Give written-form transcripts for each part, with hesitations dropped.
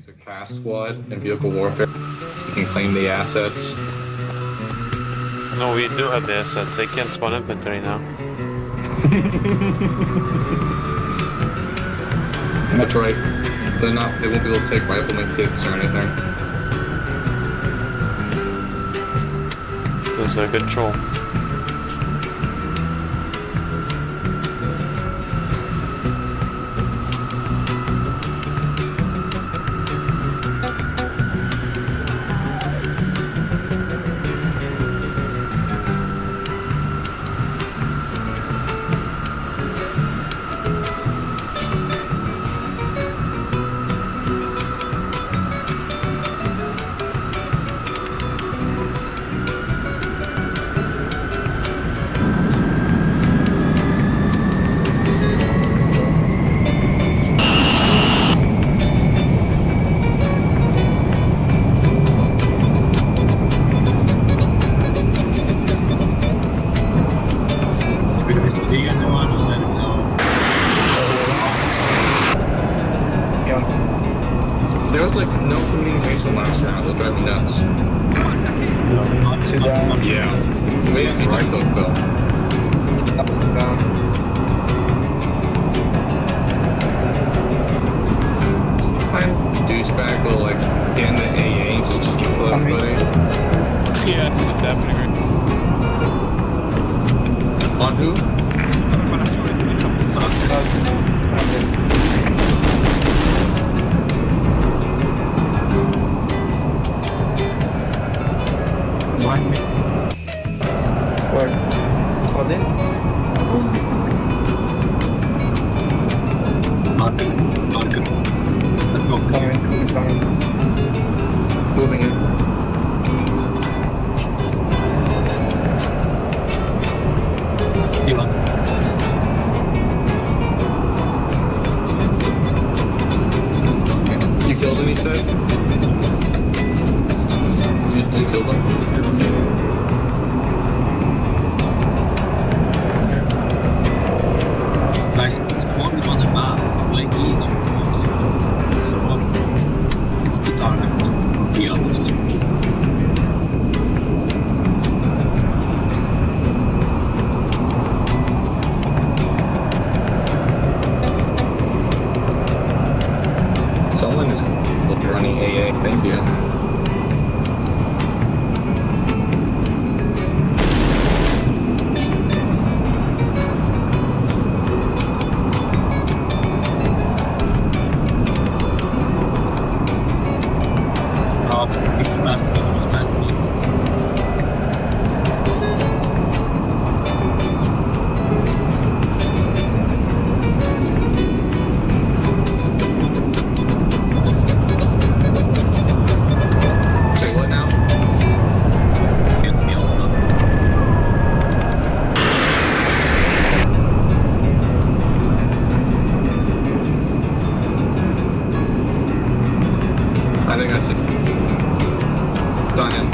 He's a cast squad in vehicle warfare. He can claim the assets. No, we do have the assets. They can't spawn inventory now. That's right. They won't be able to take rifleman kits or anything. That's a good troll. See anyone, just let him know. There was like no communication last round. It was driving me nuts. Yeah. We actually did cook though. That was Douchebag will like get in the AA and just kill everybody. Yeah, that's happening right now. On who? Behind me. Where? Spot in? Marker. Let's go. Coming. Moving in. Dylan. You killed him, he said? You killed him? Like, it's one on the map. It's way easier. It's not the target of the others. Someone is running AA. Thank you. Say what now? I think I see. It's on him.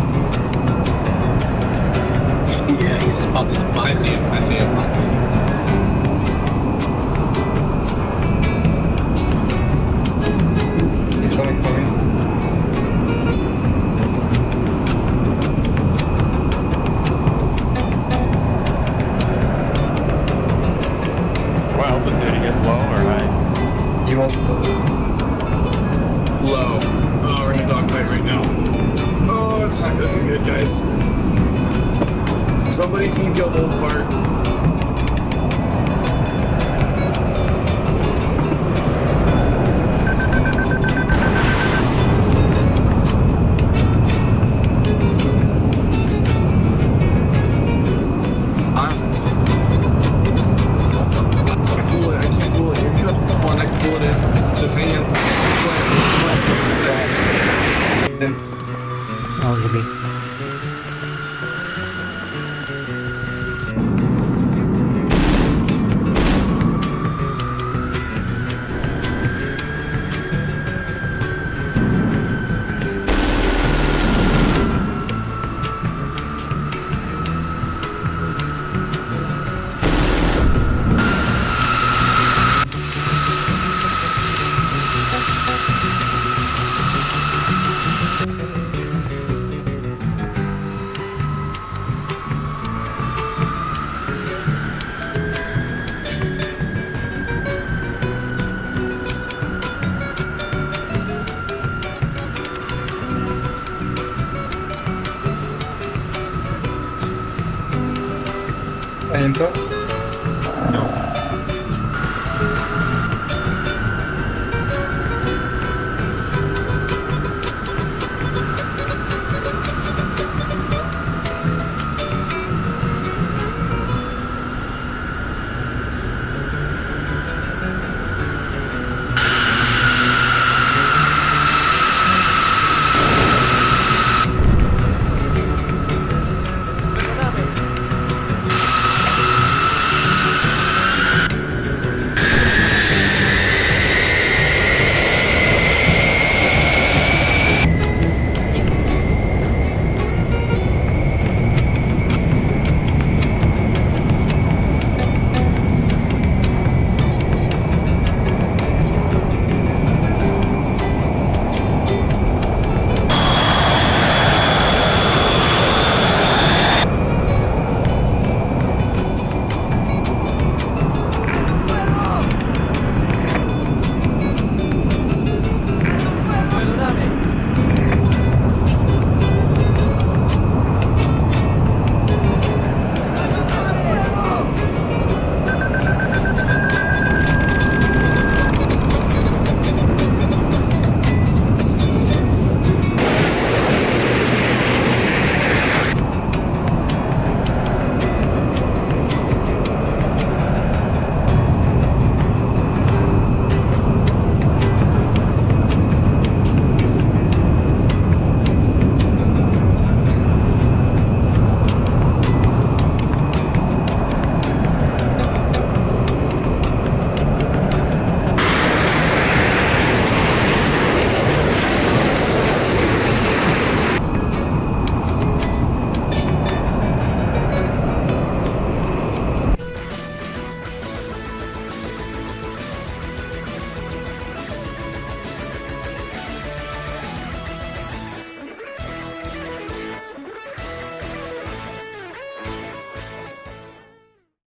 Yeah, he's about to I see him. He's coming. Wow, altitude is low or high? You also. Low. Oh, we're in a dogfight right now. Oh, it's not looking good, guys. Somebody team killed Old Fart. I can't pull it. You're cut. Come on, I can pull it in. Just hang in. Oh, really? entrou?